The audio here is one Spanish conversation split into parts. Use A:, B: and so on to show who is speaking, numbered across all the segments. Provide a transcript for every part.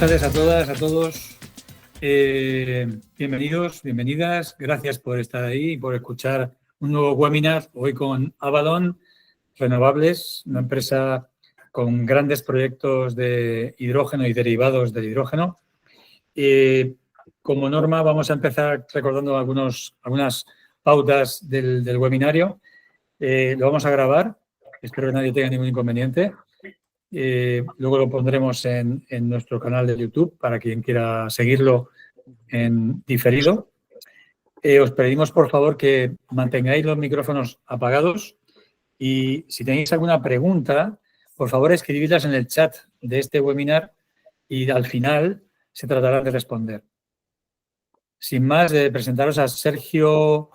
A: tardes a todas, a todos. Bienvenidos, bienvenidas. Gracias por estar ahí y por escuchar un nuevo webinar hoy con Avalon Renovables, una empresa con grandes proyectos de hidrógeno y derivados del hidrógeno. Como norma, vamos a empezar recordando algunas pautas del webinario. Lo vamos a grabar. Espero que nadie tenga ningún inconveniente. Luego lo pondremos en nuestro canal de YouTube para quien quiera seguirlo en diferido. Os pedimos, por favor, que mantengáis los micrófonos apagados y si tenéis alguna pregunta, por favor, escribidlas en el chat de este webinar y al final se tratará de responder. Sin más, presentaros a Sergio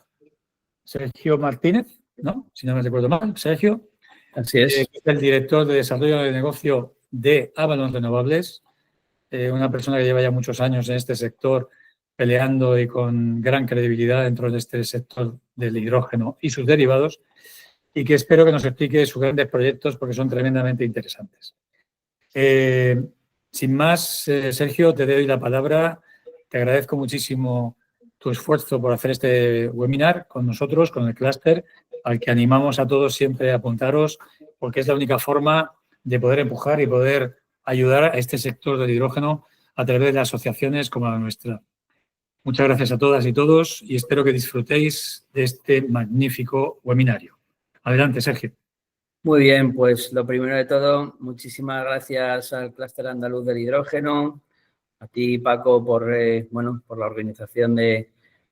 A: Martínez, ¿no? Si no me recuerdo mal, Sergio.
B: Así es.
A: Que es el director de desarrollo de negocio de Avalon Renovables, una persona que lleva ya muchos años en este sector peleando y con gran credibilidad dentro de este sector del hidrógeno y sus derivados, y que espero que nos explique sus grandes proyectos porque son tremendamente interesantes. Sin más, Sergio, te doy la palabra. Te agradezco muchísimo tu esfuerzo por hacer este webinar con nosotros, con el clúster, al que animamos a todos siempre a apuntaros, porque es la única forma de poder empujar y poder ayudar a este sector del hidrógeno a través de asociaciones como la nuestra. Muchas gracias a todas y todos y espero que disfrutéis de este magnífico webinario. Adelante, Sergio.
B: Muy bien, pues lo primero de todo, muchísimas gracias al Clúster Andaluz del Hidrógeno, a ti, Paco, por la organización del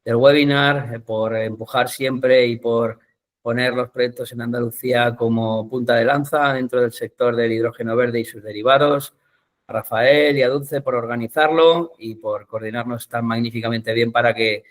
B: webinar, por empujar siempre y por poner los proyectos en Andalucía como punta de lanza dentro del sector del hidrógeno verde y sus derivados. A Rafael y a Dulce por organizarlo y por coordinarnos tan magníficamente bien para que,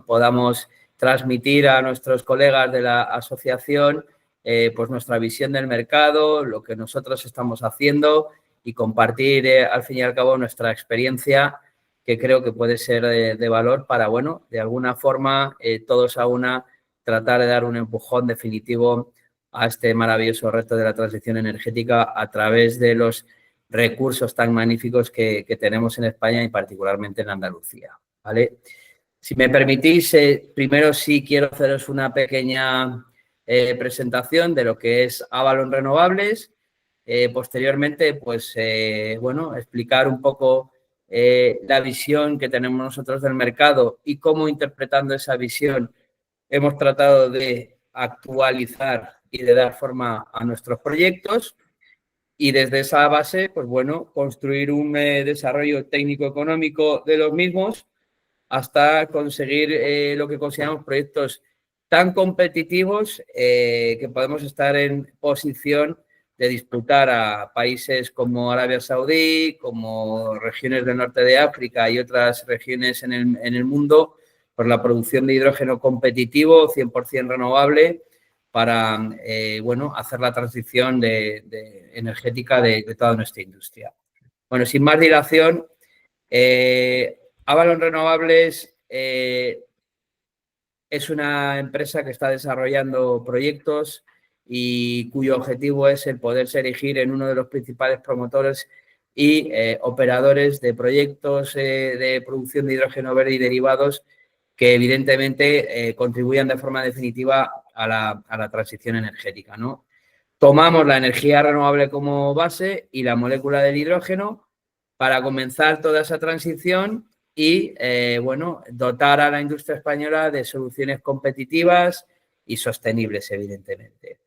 B: podamos transmitir a nuestros colegas de la asociación pues nuestra visión del mercado, lo que nosotros estamos haciendo y compartir al fin y al cabo nuestra experiencia, que creo que puede ser de valor para, de alguna forma todos a una tratar de dar un empujón definitivo a este maravilloso reto de la transición energética a través de los recursos tan magníficos que tenemos en España y particularmente en Andalucía, ¿vale? Si me permitís, primero sí quiero haceros una pequeña presentación de lo que es Avalon Renovables. Posteriormente, pues, explicar un poco la visión que tenemos nosotros del mercado y cómo, interpretando esa visión, hemos tratado de actualizar y de dar forma a nuestros proyectos. Y desde esa base, pues construir un desarrollo técnico-económico de los mismos hasta conseguir lo que consideramos proyectos tan competitivos que podemos estar en posición de disputar a países como Arabia Saudí, como regiones del norte de África y otras regiones en el mundo por la producción de hidrógeno competitivo, 100% renovable, para hacer la transición energética de toda nuestra industria. Bueno, sin más dilación, Avalon Renovables es una empresa que está desarrollando proyectos y cuyo objetivo es el poderse erigir en uno de los principales promotores y operadores de proyectos de producción de hidrógeno verde y derivados que evidentemente contribuyan de forma definitiva a la transición energética, ¿no? Tomamos la energía renovable como base y la molécula del hidrógeno para comenzar toda esa transición y, dotar a la industria española de soluciones competitivas y sostenibles, evidentemente.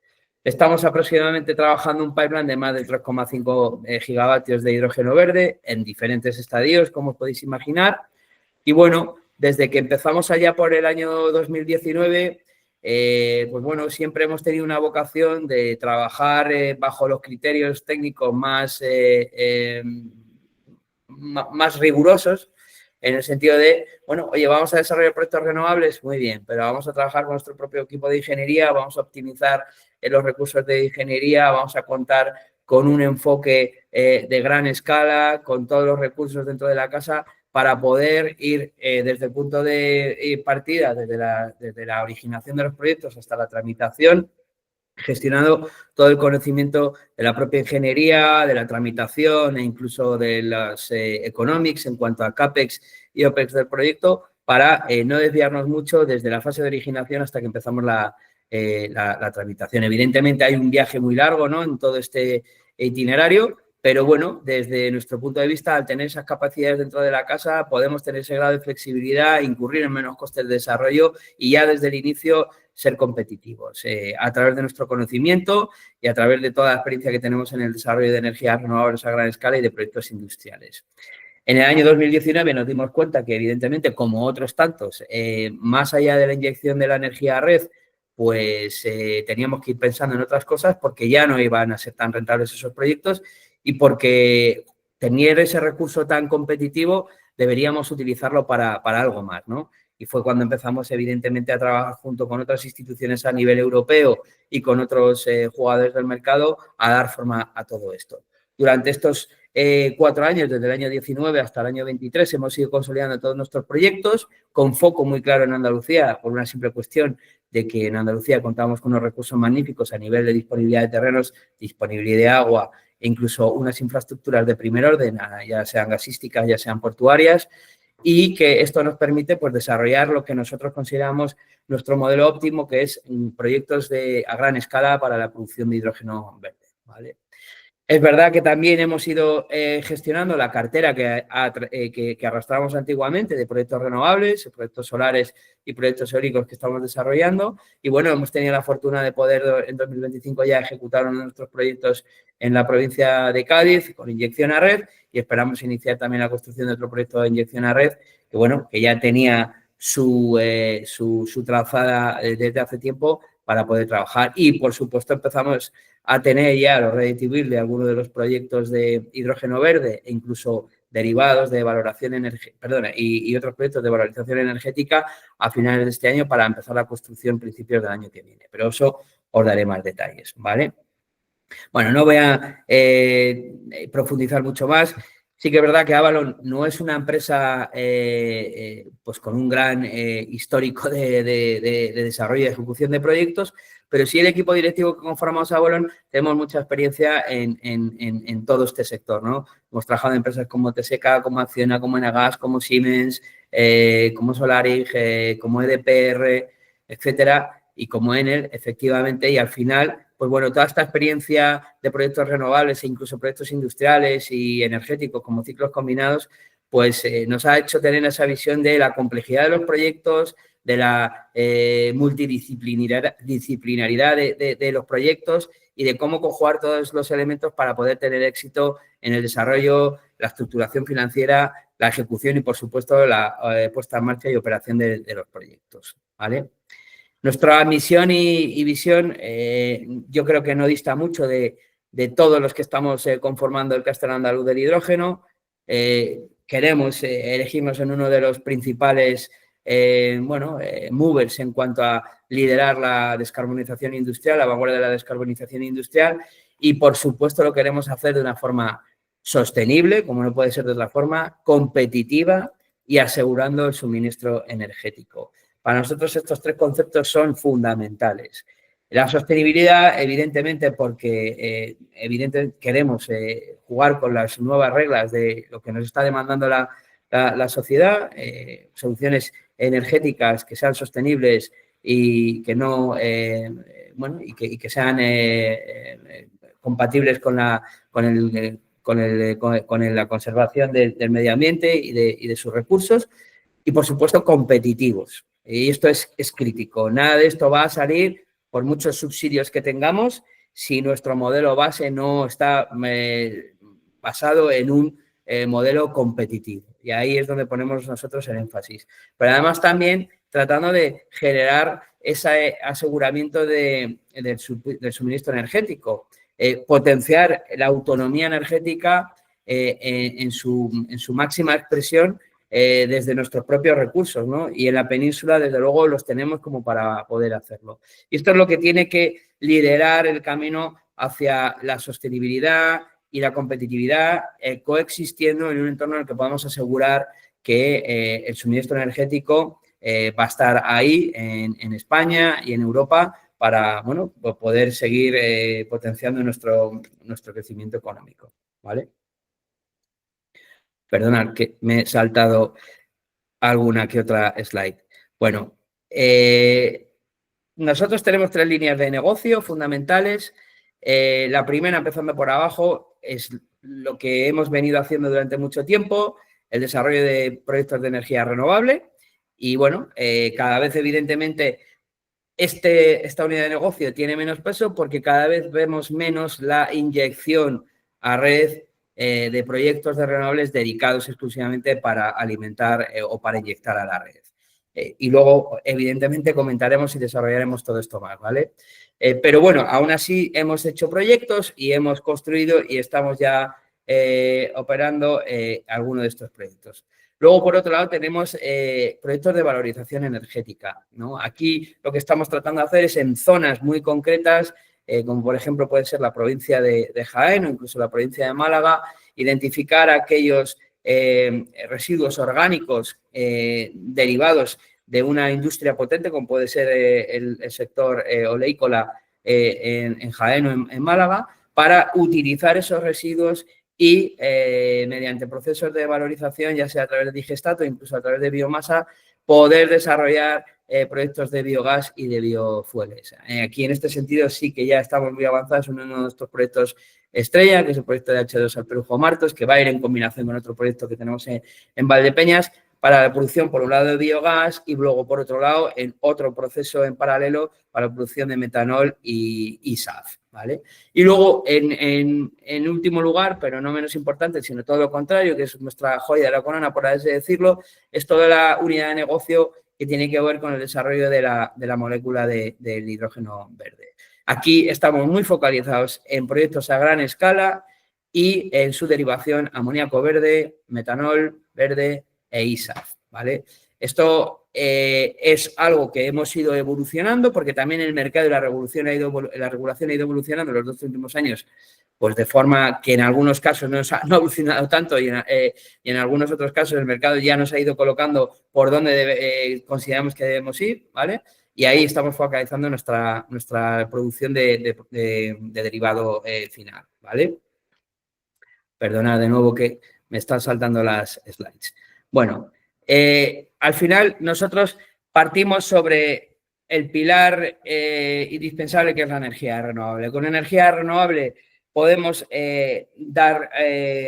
B: Estamos aproximadamente trabajando un pipeline de más de 3,5 gigavatios de hidrógeno verde en diferentes estadios, como os podéis imaginar. Y, desde que empezamos allá por el año 2019, siempre hemos tenido una vocación de trabajar bajo los criterios técnicos más rigurosos, en el sentido de, vamos a desarrollar proyectos renovables, muy bien, pero vamos a trabajar con nuestro propio equipo de ingeniería, vamos a optimizar los recursos de ingeniería, vamos a contar con un enfoque de gran escala, con todos los recursos dentro de la casa, para poder ir desde el punto de partida, desde la originación de los proyectos hasta la tramitación, gestionando todo el conocimiento de la propia ingeniería, de la tramitación e incluso de las economics en cuanto a CAPEX y OPEX del proyecto, para no desviarnos mucho desde la fase de originación hasta que empezamos la tramitación. Evidentemente hay un viaje muy largo, ¿no?, en todo este itinerario, pero bueno, desde nuestro punto de vista, al tener esas capacidades dentro de la casa, podemos tener ese grado de flexibilidad, incurrir en menos costes de desarrollo y ya desde el inicio ser competitivos a través de nuestro conocimiento y a través de toda la experiencia que tenemos en el desarrollo de energías renovables a gran escala y de proyectos industriales. En el año 2019 nos dimos cuenta que, evidentemente, como otros tantos, más allá de la inyección de la energía a red, pues teníamos que ir pensando en otras cosas porque ya no iban a ser tan rentables esos proyectos y porque tener ese recurso tan competitivo deberíamos utilizarlo para algo más, ¿no? Y fue cuando empezamos, evidentemente, a trabajar junto con otras instituciones a nivel europeo y con otros jugadores del mercado a dar forma a todo esto. Durante estos 4 años, desde el año 19 hasta el año 23, hemos ido consolidando todos nuestros proyectos con foco muy claro en Andalucía, por una simple cuestión de que en Andalucía contamos con unos recursos magníficos a nivel de disponibilidad de terrenos, disponibilidad de agua e incluso unas infraestructuras de primer orden, ya sean gasísticas, ya sean portuarias, y que esto nos permite pues desarrollar lo que nosotros consideramos nuestro modelo óptimo, que es proyectos a gran escala para la producción de hidrógeno verde, ¿vale? Es verdad que también hemos ido gestionando la cartera que arrastramos antiguamente de proyectos renovables, proyectos solares y proyectos eólicos que estamos desarrollando. Y bueno, hemos tenido la fortuna de poder en 2025 ya ejecutar uno de nuestros proyectos en la provincia de Cádiz con inyección a red y esperamos iniciar también la construcción de otro proyecto de inyección a red que, bueno, que ya tenía su trazada desde hace tiempo para poder trabajar. Y, por supuesto, empezamos a tener ya los ready de algunos de los proyectos de hidrógeno verde e incluso derivados de valoración energética, y otros proyectos de valorización energética a finales de este año para empezar la construcción a principios del año que viene. Pero eso os daré más detalles, ¿vale? Bueno, no voy a profundizar mucho más. Sí que es verdad que Avalon no es una empresa pues con un gran histórico de desarrollo y ejecución de proyectos, pero sí el equipo directivo que conformamos Avalon tenemos mucha experiencia en todo este sector, ¿no? Hemos trabajado en empresas como TSK, como Acciona, como Enagás, como Siemens, como Solarig, como EDPR, etcétera, y como Enel, efectivamente, y al final, pues bueno, toda esta experiencia de proyectos renovables e incluso proyectos industriales y energéticos como ciclos combinados, pues nos ha hecho tener esa visión de la complejidad de los proyectos, de la multidisciplinaridad de los proyectos y de cómo conjugar todos los elementos para poder tener éxito en el desarrollo, la estructuración financiera, la ejecución y, por supuesto, la puesta en marcha y operación de los proyectos, ¿vale? Nuestra misión y visión yo creo que no dista mucho de todos los que estamos conformando el clúster andaluz del hidrógeno. Queremos elegirnos en uno de los principales movers en cuanto a liderar la descarbonización industrial, la vanguardia de la descarbonización industrial y, por supuesto, lo queremos hacer de una forma sostenible, como no puede ser de otra forma, competitiva y asegurando el suministro energético. Para nosotros estos 3 conceptos son fundamentales. La sostenibilidad, evidentemente, porque queremos jugar con las nuevas reglas de lo que nos está demandando la sociedad, soluciones energéticas que sean sostenibles y que no, y que sean compatibles con la conservación del medio ambiente y de sus recursos y, por supuesto, competitivos. Y esto es crítico. Nada de esto va a salir por muchos subsidios que tengamos si nuestro modelo base no está basado en un modelo competitivo. Y ahí es donde ponemos nosotros el énfasis. Pero además también tratando de generar ese aseguramiento del suministro energético, potenciar la autonomía energética en su máxima expresión desde nuestros propios recursos, ¿no? Y en la península, desde luego, los tenemos como para poder hacerlo. Y esto es lo que tiene que liderar el camino hacia la sostenibilidad y la competitividad coexistiendo en un entorno en el que podamos asegurar que el suministro energético va a estar ahí en España y en Europa para, bueno, poder seguir potenciando nuestro crecimiento económico, ¿vale? Perdonad que me he saltado alguna que otra slide. Bueno, nosotros tenemos 3 líneas de negocio fundamentales. La primera, empezando por abajo, es lo que hemos venido haciendo durante mucho tiempo, el desarrollo de proyectos de energía renovable. Y bueno, cada vez evidentemente esta unidad de negocio tiene menos peso porque cada vez vemos menos la inyección a red de proyectos de renovables dedicados exclusivamente para alimentar o para inyectar a la red. Y luego, evidentemente, comentaremos y desarrollaremos todo esto más, ¿vale? Pero bueno, aún así hemos hecho proyectos y hemos construido y estamos ya operando algunos de estos proyectos. Luego, por otro lado, tenemos proyectos de valorización energética, ¿no? Aquí lo que estamos tratando de hacer es en zonas muy concretas, como por ejemplo puede ser la provincia de Jaén o incluso la provincia de Málaga, identificar aquellos residuos orgánicos derivados de una industria potente, como puede ser el sector oleícola en Jaén o en Málaga, para utilizar esos residuos y mediante procesos de valorización, ya sea a través de digestato o incluso a través de biomasa, poder desarrollar proyectos de biogás y de biofueles. Aquí en este sentido sí que ya estamos muy avanzados en uno de nuestros proyectos estrella, que es el proyecto de H2 Alperujo Martos, que va a ir en combinación con otro proyecto que tenemos en Valdepeñas para la producción, por un lado, de biogás y luego, por otro lado, en otro proceso en paralelo para la producción de metanol y SAF, ¿vale? Y luego, en último lugar, pero no menos importante, sino todo lo contrario, que es nuestra joya de la corona, por así decirlo, es toda la unidad de negocio que tiene que ver con el desarrollo de la molécula del hidrógeno verde. Aquí estamos muy focalizados en proyectos a gran escala y en su derivación amoníaco verde, metanol verde e ISAF, ¿vale? Esto es algo que hemos ido evolucionando porque también el mercado y la regulación ha ido evolucionando en los 2 últimos años, pues de forma que en algunos casos no ha evolucionado tanto y en algunos otros casos el mercado ya nos ha ido colocando por donde consideramos que debemos ir, ¿vale? Y ahí estamos focalizando nuestra producción de derivado final, ¿vale? Perdona de nuevo que me están saltando las slides. Bueno, al final nosotros partimos sobre el pilar indispensable que es la energía renovable. Con energía renovable podemos dar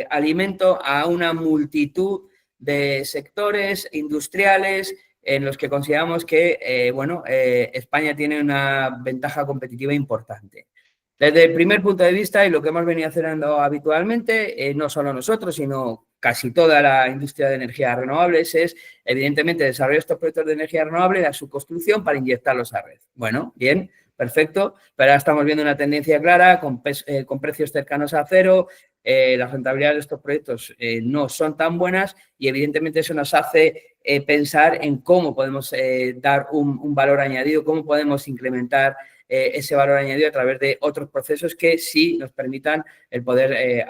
B: alimento a una multitud de sectores industriales en los que consideramos que España tiene una ventaja competitiva importante. Desde el primer punto de vista y lo que hemos venido haciendo habitualmente, no solo nosotros, sino casi toda la industria de energías renovables, es evidentemente desarrollar estos proyectos de energía renovable, a su construcción para inyectarlos a red. Bueno, bien, perfecto, pero ahora estamos viendo una tendencia clara con precios cercanos a cero, las rentabilidades de estos proyectos no son tan buenas y evidentemente eso nos hace pensar en cómo podemos dar un valor añadido, cómo podemos incrementar ese valor añadido a través de otros procesos que sí nos permitan el poder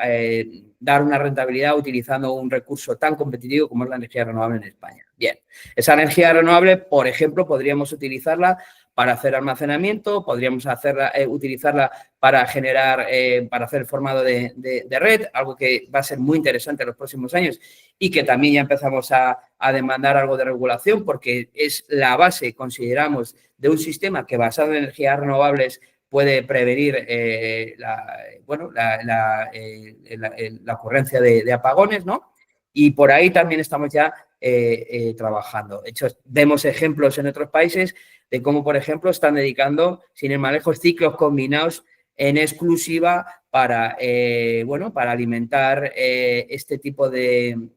B: dar una rentabilidad utilizando un recurso tan competitivo como es la energía renovable en España. Bien, esa energía renovable, por ejemplo, podríamos utilizarla para hacer almacenamiento, podríamos utilizarla para generar, para hacer el formado de red, algo que va a ser muy interesante en los próximos años y que también ya empezamos a demandar algo de regulación porque es la base, consideramos, de un sistema que basado en energías renovables puede prevenir la ocurrencia de apagones, ¿no? Y por ahí también estamos ya trabajando. De hecho, vemos ejemplos en otros países de cómo, por ejemplo, están dedicando, sin ir más lejos, ciclos combinados en exclusiva para alimentar este tipo de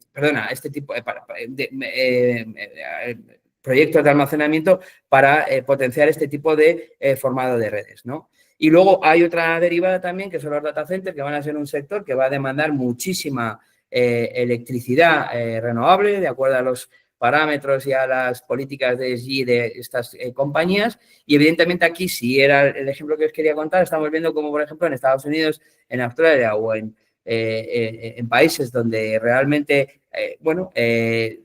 B: proyectos de almacenamiento para potenciar este tipo de formado de redes, ¿no? Y luego hay otra derivada también, que son los data centers, que van a ser un sector que va a demandar muchísima electricidad renovable, de acuerdo a los parámetros y a las políticas de ESG de estas compañías. Y evidentemente aquí, si era el ejemplo que os quería contar, estamos viendo como, por ejemplo, en Estados Unidos, en Australia o en países donde realmente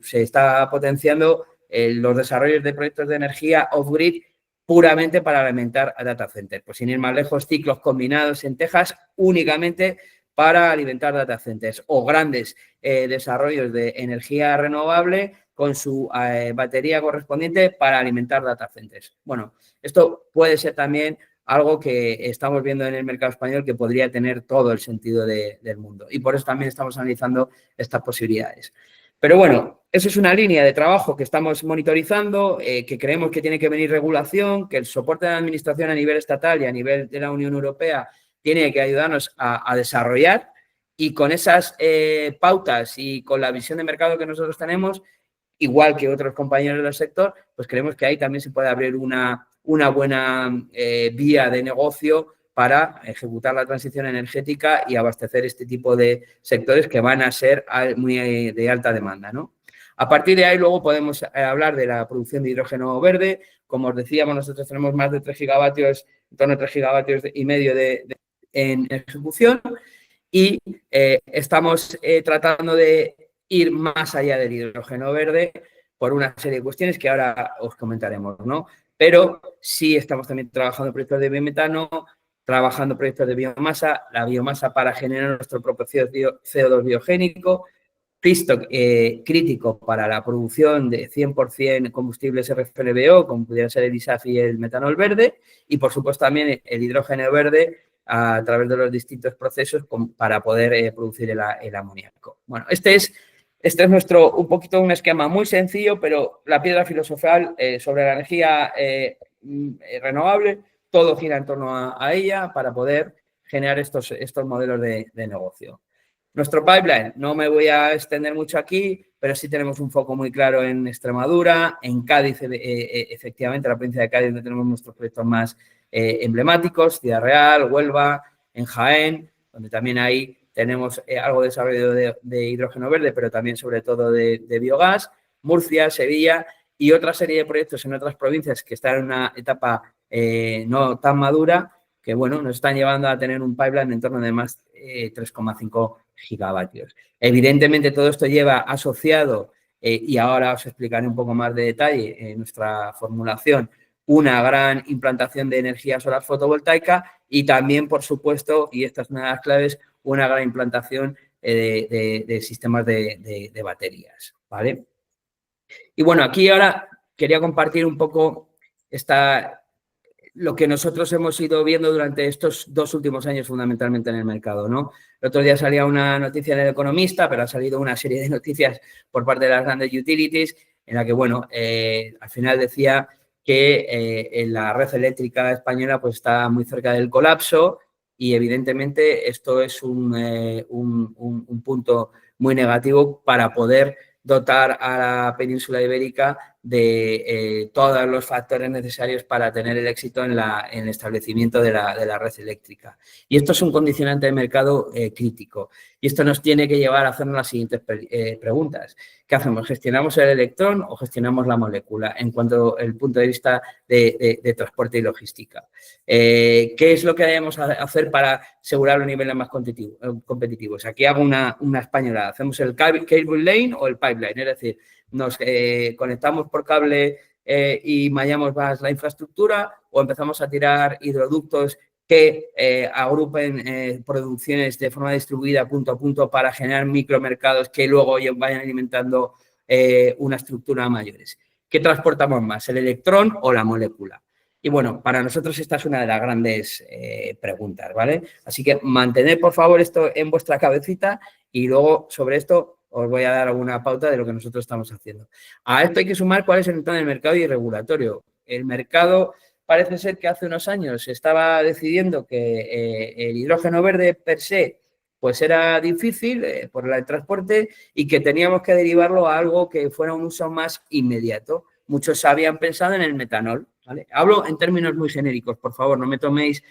B: se está potenciando los desarrollos de proyectos de energía off-grid, puramente para alimentar a data centers. Pues sin ir más lejos, ciclos combinados en Texas únicamente para alimentar data centers o grandes desarrollos de energía renovable con su batería correspondiente para alimentar data centers. Bueno, esto puede ser también algo que estamos viendo en el mercado español que podría tener todo el sentido del mundo. Y por eso también estamos analizando estas posibilidades. Pero bueno, eso es una línea de trabajo que estamos monitorizando, que creemos que tiene que venir regulación, que el soporte de la administración a nivel estatal y a nivel de la Unión Europea tiene que ayudarnos a desarrollar, y con esas pautas y con la visión de mercado que nosotros tenemos, igual que otros compañeros del sector, pues creemos que ahí también se puede abrir una buena vía de negocio para ejecutar la transición energética y abastecer este tipo de sectores que van a ser muy de alta demanda, ¿no? A partir de ahí luego podemos hablar de la producción de hidrógeno verde. Como os decíamos, nosotros tenemos más de 3 gigavatios, en torno a 3 gigavatios y medio en ejecución, y estamos tratando de ir más allá del hidrógeno verde por una serie de cuestiones que ahora os comentaremos, ¿no? Pero sí estamos también trabajando en proyectos de biometano, trabajando en proyectos de biomasa, la biomasa para generar nuestro propio CO2 biogénico, feedstock crítico para la producción de 100% combustibles RFNBO, como pudiera ser el ISAF y el metanol verde, y por supuesto también el hidrógeno verde a través de los distintos procesos para poder producir el amoníaco. Bueno, este es nuestro, un poquito un esquema muy sencillo, pero la piedra filosofal sobre la energía renovable, todo gira en torno a ella para poder generar estos modelos de negocio. Nuestro pipeline, no me voy a extender mucho aquí, pero sí tenemos un foco muy claro en Extremadura, en Cádiz, efectivamente, la provincia de Cádiz, donde tenemos nuestros proyectos más emblemáticos, Ciudad Real, Huelva, en Jaén, donde también ahí tenemos algo de desarrollo de hidrógeno verde, pero también sobre todo de biogás, Murcia, Sevilla y otra serie de proyectos en otras provincias que están en una etapa no tan madura, que bueno, nos están llevando a tener un pipeline en torno de más 3,5 gigavatios. Evidentemente, todo esto lleva asociado, y ahora os explicaré un poco más de detalle en nuestra formulación, una gran implantación de energía solar fotovoltaica y también, por supuesto, y esta es una de las claves, una gran implantación de sistemas de baterías, ¿vale? Y bueno, aquí ahora quería compartir un poco lo que nosotros hemos ido viendo durante estos 2 últimos años fundamentalmente en el mercado, ¿no? El otro día salía una noticia en El Economista, pero ha salido una serie de noticias por parte de las grandes utilities en la que, bueno, al final decía que la red eléctrica española pues está muy cerca del colapso y evidentemente esto es un punto muy negativo para poder dotar a la península ibérica de todos los factores necesarios para tener el éxito en el establecimiento de la red eléctrica. Y esto es un condicionante de mercado crítico. Y esto nos tiene que llevar a hacernos las siguientes preguntas. ¿Qué hacemos? ¿Gestionamos el electrón o gestionamos la molécula en cuanto al punto de vista de transporte y logística? ¿Qué es lo que debemos hacer para asegurar los niveles más competitivos? Aquí hago una española. ¿Hacemos el cable lane o el pipeline? Es decir, nos conectamos por cable y mallamos más la infraestructura o empezamos a tirar hidroductos que agrupen producciones de forma distribuida punto a punto para generar micromercados que luego vayan alimentando una estructura mayores. ¿Qué transportamos más, el electrón o la molécula? Y bueno, para nosotros esta es una de las grandes preguntas, ¿vale? Así que mantened, por favor, esto en vuestra cabecita y luego sobre esto os voy a dar alguna pauta de lo que nosotros estamos haciendo. A esto hay que sumar cuál es el entorno del mercado y regulatorio. El mercado parece ser que hace unos años se estaba decidiendo que el hidrógeno verde per se pues era difícil por el transporte y que teníamos que derivarlo a algo que fuera un uso más inmediato. Muchos habían pensado en el metanol, ¿vale? Hablo en términos muy genéricos, por favor, no me toméis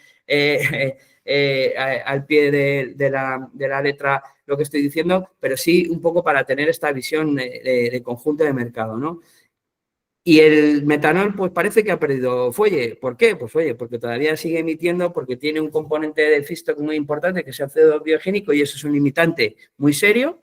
B: al pie de la letra lo que estoy diciendo, pero sí un poco para tener esta visión de conjunto de mercado, ¿no? Y el metanol, pues parece que ha perdido fuelle. ¿Por qué? Pues oye, porque todavía sigue emitiendo, porque tiene un componente de feedstock muy importante, que es el CO2 biogénico, y eso es un limitante muy serio.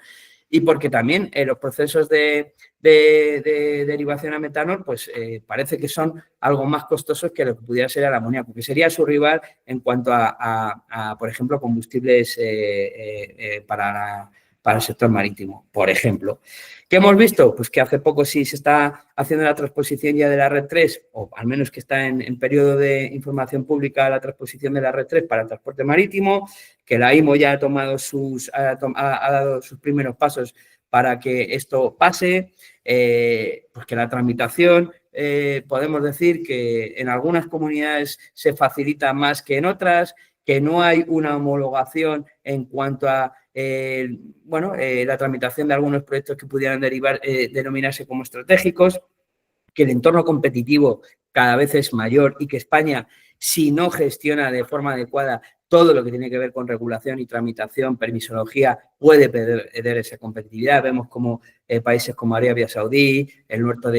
B: y porque también los procesos de derivación a metanol, pues parece que son algo más costosos que lo que pudiera ser el amoníaco, que sería su rival en cuanto a por ejemplo, combustibles para el sector marítimo, por ejemplo. ¿Qué hemos visto? Pues que hace poco sí se está haciendo la transposición ya de la Red 3, o al menos que está en periodo de información pública la transposición de la Red 3 para el transporte marítimo, que la IMO ya ha tomado ha dado sus primeros pasos para que esto pase, pues que la tramitación, podemos decir que en algunas comunidades se facilita más que en otras, que no hay una homologación en cuanto a la tramitación de algunos proyectos que pudieran denominarse como estratégicos, que el entorno competitivo cada vez es mayor y que España, si no gestiona de forma adecuada todo lo que tiene que ver con regulación y tramitación, permisología, puede perder esa competitividad. Vemos como países como Arabia Saudí, el norte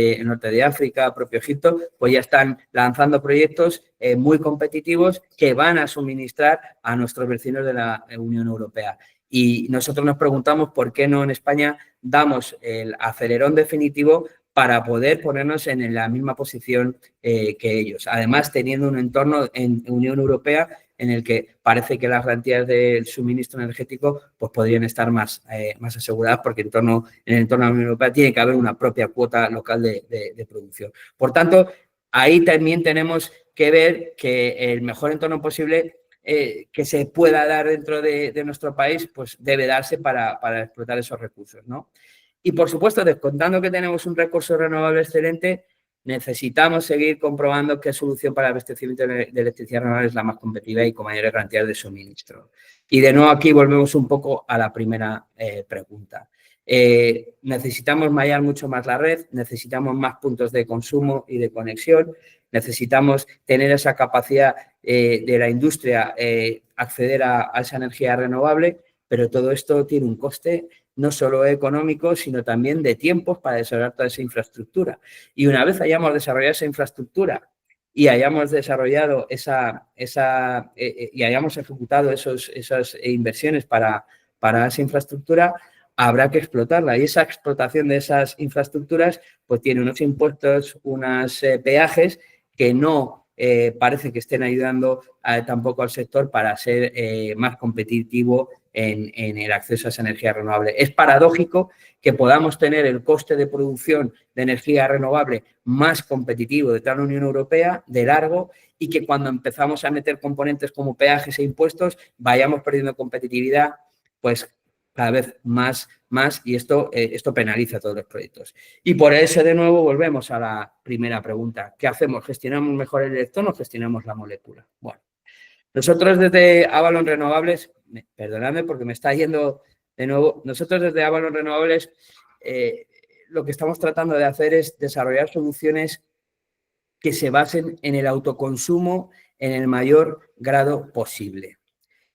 B: de África, propio Egipto, pues ya están lanzando proyectos muy competitivos que van a suministrar a nuestros vecinos de la Unión Europea. Y nosotros nos preguntamos por qué no en España damos el acelerón definitivo para poder ponernos en la misma posición que ellos. Además, teniendo un entorno en Unión Europea en el que parece que las garantías del suministro energético pues podrían estar más aseguradas, porque en el entorno de la Unión Europea tiene que haber una propia cuota local de producción. Por tanto, ahí también tenemos que ver que el mejor entorno posible que se pueda dar dentro de nuestro país, pues debe darse para explotar esos recursos, ¿no? Y, por supuesto, descontando que tenemos un recurso renovable excelente, necesitamos seguir comprobando qué solución para el abastecimiento de electricidad renovable es la más competitiva y con mayores garantías de suministro. Y, de nuevo, aquí volvemos un poco a la primera pregunta. Necesitamos mallar mucho más la red, necesitamos más puntos de consumo y de conexión, necesitamos tener esa capacidad de la industria acceder a esa energía renovable, pero todo esto tiene un coste no solo económico, sino también de tiempos para desarrollar toda esa infraestructura. Y una vez hayamos desarrollado esa infraestructura y hayamos desarrollado y hayamos ejecutado esas inversiones para esa infraestructura, habrá que explotarla. Y esa explotación de esas infraestructuras pues tiene unos impuestos, unos peajes que no parece que estén ayudando tampoco al sector para ser más competitivo en el acceso a esa energía renovable. Es paradójico que podamos tener el coste de producción de energía renovable más competitivo de toda la Unión Europea, de largo, y que cuando empezamos a meter componentes como peajes e impuestos vayamos perdiendo competitividad, pues cada vez más y esto penaliza todos los proyectos. Y por eso, de nuevo, volvemos a la primera pregunta. ¿Qué hacemos? ¿Gestionamos mejor el electrón o gestionamos la molécula? Bueno, nosotros desde Avalon Renovables, perdonadme porque me está yendo de nuevo, nosotros desde Avalon Renovables lo que estamos tratando de hacer es desarrollar soluciones que se basen en el autoconsumo en el mayor grado posible.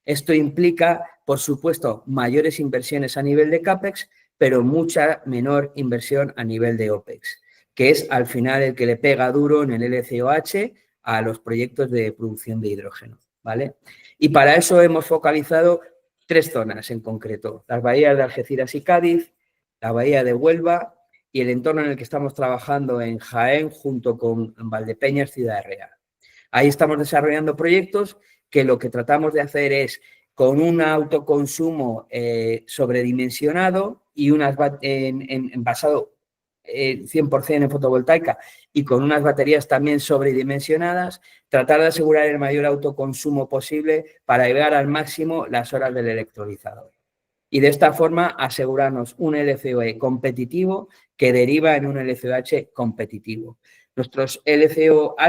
B: Esto implica, por supuesto, mayores inversiones a nivel de CAPEX, pero mucha menor inversión a nivel de OPEX, que es al final el que le pega duro en el LCOH a los proyectos de producción de hidrógeno, ¿vale? Y para eso hemos focalizado 3 zonas en concreto: las bahías de Algeciras y Cádiz, la bahía de Huelva y el entorno en el que estamos trabajando en Jaén junto con Valdepeñas, Ciudad Real. Ahí estamos desarrollando proyectos que lo que tratamos de hacer es, con un autoconsumo sobredimensionado y basado 100% en fotovoltaica y con unas baterías también sobredimensionadas, tratar de asegurar el mayor autoconsumo posible para llegar al máximo las horas del electrolizador. Y de esta forma asegurarnos un LCOE competitivo que deriva en un LCOH competitivo. Nuestros LCB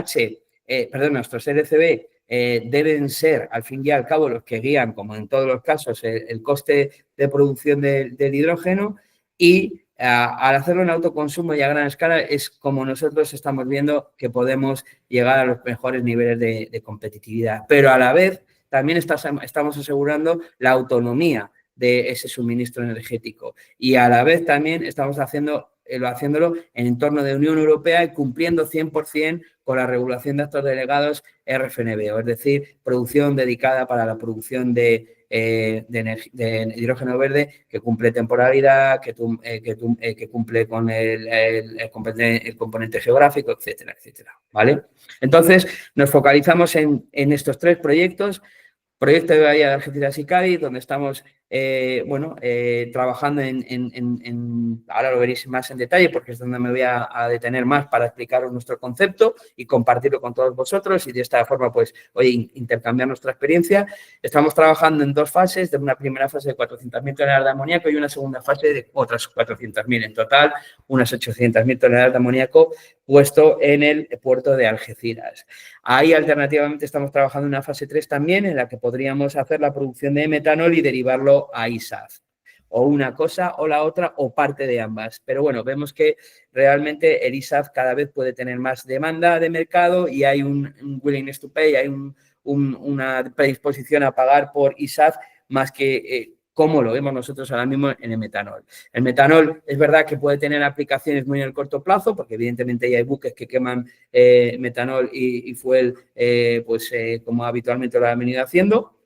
B: deben ser, al fin y al cabo, los que guían, como en todos los casos, el coste de producción del hidrógeno, y al hacerlo en autoconsumo y a gran escala es como nosotros estamos viendo que podemos llegar a los mejores niveles de competitividad. Pero a la vez también estamos asegurando la autonomía de ese suministro energético y a la vez también estamos haciendo haciéndolo en entorno de Unión Europea y cumpliendo 100% con la regulación de actos delegados RFNBO, es decir, producción dedicada para la producción de hidrógeno verde que cumple temporalidad, que cumple con el componente geográfico, etcétera, etcétera, ¿vale? Entonces, nos focalizamos en estos 3 proyectos. Proyecto de Bahía de Algeciras y Cádiz, donde estamos trabajando ahora lo veréis más en detalle porque es donde me voy a detener más para explicaros nuestro concepto y compartirlo con todos vosotros y de esta forma, pues, hoy intercambiar nuestra experiencia. Estamos trabajando en 2 fases, de una primera fase de 400.000 toneladas de amoníaco y una segunda fase de otras 400.000. En total, unas 800.000 toneladas de amoníaco puesto en el puerto de Algeciras. Ahí, alternativamente, estamos trabajando en una fase 3 también, en la que podríamos hacer la producción de metanol y derivarlo a ISAF. O una cosa o la otra o parte de ambas. Pero bueno, vemos que realmente el ISAF cada vez puede tener más demanda de mercado y hay un willingness to pay, hay una predisposición a pagar por ISAF más que como lo vemos nosotros ahora mismo en el metanol. El metanol es verdad que puede tener aplicaciones muy en el corto plazo, porque evidentemente ya hay buques que queman metanol y fuel, como habitualmente lo han venido haciendo,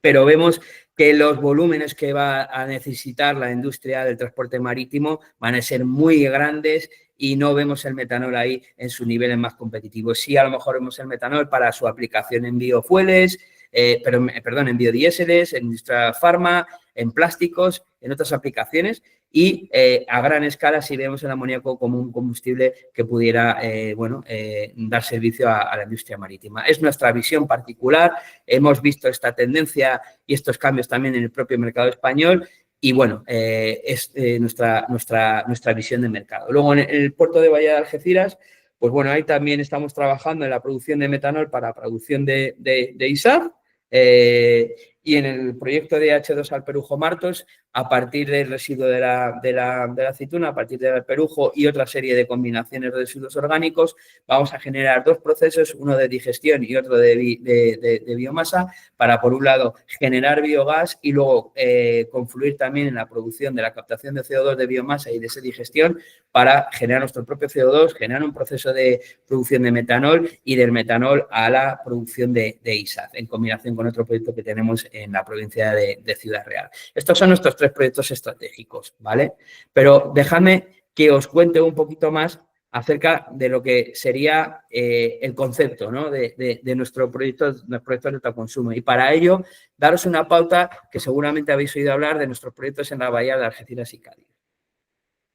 B: pero vemos que los volúmenes que va a necesitar la industria del transporte marítimo van a ser muy grandes y no vemos el metanol ahí en sus niveles más competitivos. Sí, a lo mejor vemos el metanol para su aplicación en biofueles, en biodiéseles, en industria farma, en plásticos, en otras aplicaciones y a gran escala si vemos el amoníaco como un combustible que pudiera dar servicio a la industria marítima. Es nuestra visión particular, hemos visto esta tendencia y estos cambios también en el propio mercado español y bueno, es nuestra visión de mercado. Luego en el puerto de Bahía de Algeciras, pues bueno, ahí también estamos trabajando en la producción de metanol para producción de ISAF. Y en el proyecto de H2 Alperujo Martos, a partir del residuo de la aceituna, a partir del alperujo y otra serie de combinaciones de residuos orgánicos, vamos a generar 2 procesos, uno de digestión y otro de biomasa, para por un lado generar biogás y luego confluir también en la producción de la captación de CO2 de biomasa y de esa digestión para generar nuestro propio CO2, generar un proceso de producción de metanol y del metanol a la producción de ISAF, en combinación con otro proyecto que tenemos en la provincia de Ciudad Real. Estos son nuestros 3 proyectos estratégicos, ¿vale? Pero dejadme que os cuente un poquito más acerca de lo que sería el concepto, ¿no? de nuestro proyecto de autoconsumo. Y para ello, daros una pauta que seguramente habéis oído hablar de nuestros proyectos en la bahía de Algeciras y Cádiz.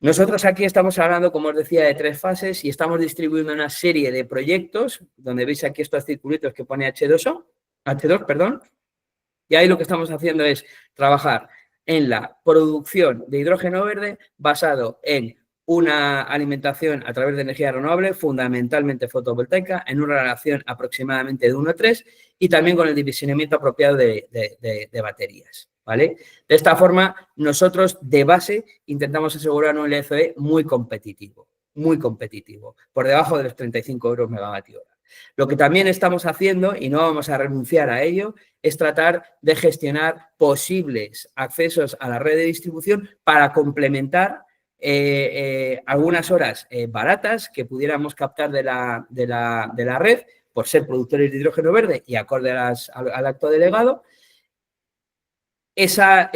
B: Nosotros aquí estamos hablando, como os decía, de 3 fases y estamos distribuyendo una serie de proyectos, donde veis aquí estos circulitos que pone H2, y ahí lo que estamos haciendo es trabajar en la producción de hidrógeno verde basado en una alimentación a través de energía renovable, fundamentalmente fotovoltaica, en una relación aproximadamente de 1:3 y también con el divisionamiento apropiado de baterías, ¿vale? De esta forma, nosotros de base intentamos asegurar un LCOE muy competitivo, por debajo de los 35 euros megavatio hora. Lo que también estamos haciendo, y no vamos a renunciar a ello, es tratar de gestionar posibles accesos a la red de distribución para complementar algunas horas baratas que pudiéramos captar de la red por ser productores de hidrógeno verde y acorde al acto delegado, esa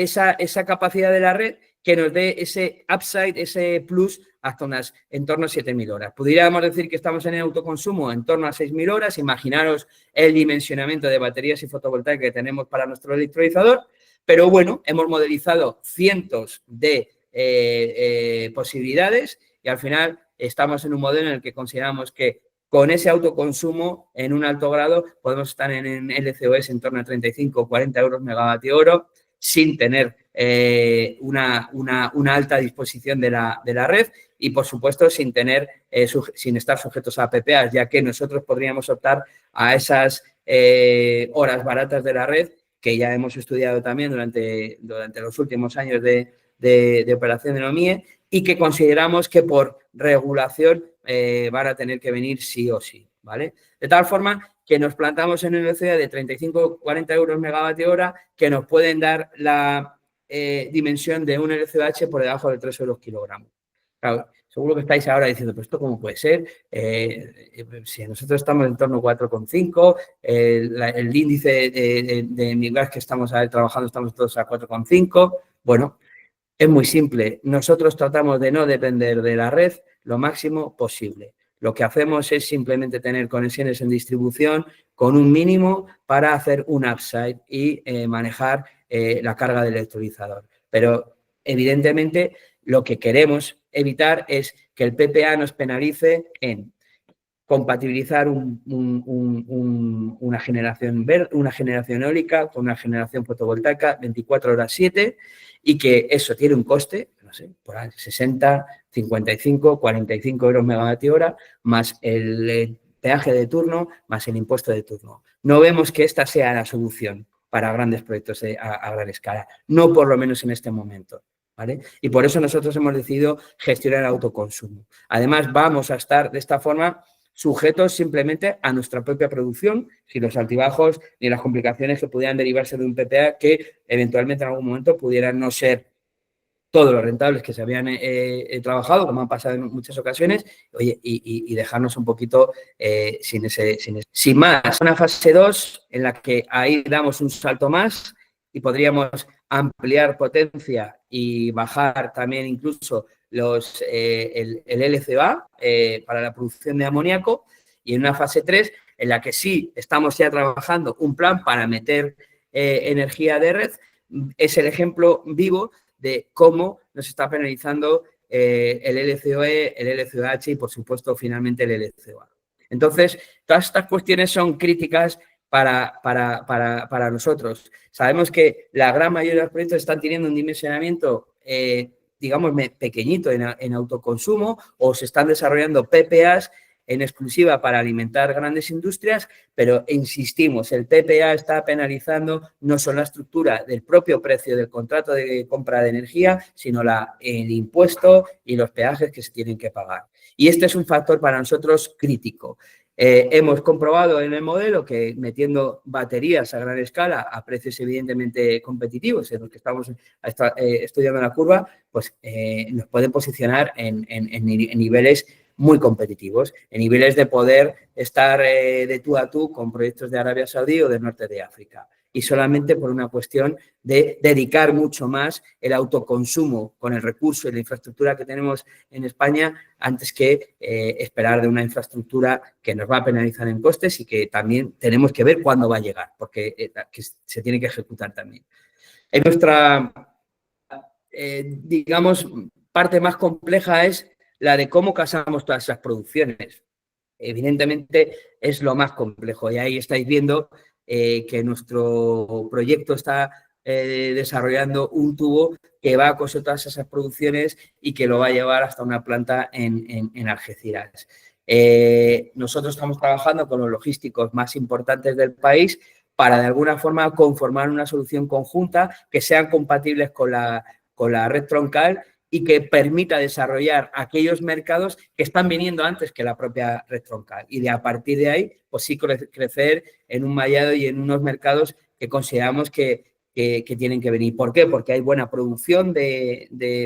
B: capacidad de la red que nos dé ese upside, ese plus hasta en torno a 7.000 horas. Podríamos decir que estamos en el autoconsumo en torno a 6.000 horas. Imaginaros el dimensionamiento de baterías y fotovoltaica que tenemos para nuestro electrolizador, pero bueno, hemos modelizado cientos de posibilidades y al final estamos en un modelo en el que consideramos que con ese autoconsumo en un alto grado podemos estar en LCOEs en torno a 35 o 40 euros megavatio hora sin tener una alta disposición de la red y, por supuesto, sin estar sujetos a PPAs, ya que nosotros podríamos optar a esas horas baratas de la red que ya hemos estudiado también durante los últimos años de operación de NOMIE y que consideramos que por regulación van a tener que venir sí o sí, ¿vale? De tal forma que nos plantamos en una LCOE de 35-40 euros megavatio hora que nos pueden dar la dimensión de un LCOH por debajo de 3 euros kilogramo. Claro, seguro que estáis ahora diciendo, pues esto cómo puede ser, si nosotros estamos en torno a 4,5, el índice de mi gas que estamos trabajando estamos todos a 4,5. Bueno, es muy simple. Nosotros tratamos de no depender de la red lo máximo posible. Lo que hacemos es simplemente tener conexiones en distribución con un mínimo para hacer un upside y manejar la carga del electrolizador. Pero, evidentemente, lo que queremos evitar es que el PPA nos penalice en compatibilizar una generación eólica con una generación fotovoltaica 24 horas 7 y que eso tiene un coste, no sé, por ahí 60, 55, 45 euros megavatio hora, más el peaje de turno, más el impuesto de turno. No vemos que esta sea la solución para grandes proyectos a gran escala, no por lo menos en este momento. ¿Vale? Y por eso nosotros hemos decidido gestionar el autoconsumo. Además, vamos a estar de esta forma sujetos simplemente a nuestra propia producción, sin los altibajos ni las complicaciones que pudieran derivarse de un PPA que eventualmente en algún momento pudieran no ser todos los rentables que se habían trabajado, como han pasado en muchas ocasiones, oye, y dejarnos un poquito sin más. Una fase 2 en la que ahí damos un salto más y podríamos ampliar potencia y bajar también incluso el LCOA para la producción de amoníaco, y en una fase 3 en la que sí estamos ya trabajando un plan para meter energía de red. Es el ejemplo vivo de cómo nos está penalizando el LCOE, el LCOH y, por supuesto, finalmente el LCOA. Entonces, todas estas cuestiones son críticas para nosotros. Sabemos que la gran mayoría de los proyectos están teniendo un dimensionamiento, digamos, pequeñito en autoconsumo, o se están desarrollando PPAs en exclusiva para alimentar grandes industrias, pero insistimos, el PPA está penalizando no solo la estructura del propio precio del contrato de compra de energía, sino el impuesto y los peajes que se tienen que pagar. Y este es un factor para nosotros crítico. Hemos comprobado en el modelo que metiendo baterías a gran escala a precios evidentemente competitivos, en los que estamos estudiando la curva, pues nos pueden posicionar en niveles muy competitivos, en niveles de poder estar de tú a tú con proyectos de Arabia Saudí o del norte de África. Y solamente por una cuestión de dedicar mucho más el autoconsumo con el recurso y la infraestructura que tenemos en España antes que esperar de una infraestructura que nos va a penalizar en costes y que también tenemos que ver cuándo va a llegar, porque que se tiene que ejecutar también. En nuestra, digamos, parte más compleja es la de cómo casamos todas esas producciones. Evidentemente es lo más complejo y ahí estáis viendo que nuestro proyecto está desarrollando un tubo que va a coser todas esas producciones y que lo va a llevar hasta una planta en Algeciras. Nosotros estamos trabajando con los logísticos más importantes del país para de alguna forma conformar una solución conjunta que sean compatibles con la red troncal y que permita desarrollar aquellos mercados que están viniendo antes que la propia red troncal. Y a partir de ahí, pues sí crecer en un mallado y en unos mercados que consideramos que tienen que venir. ¿Por qué? Porque hay buena producción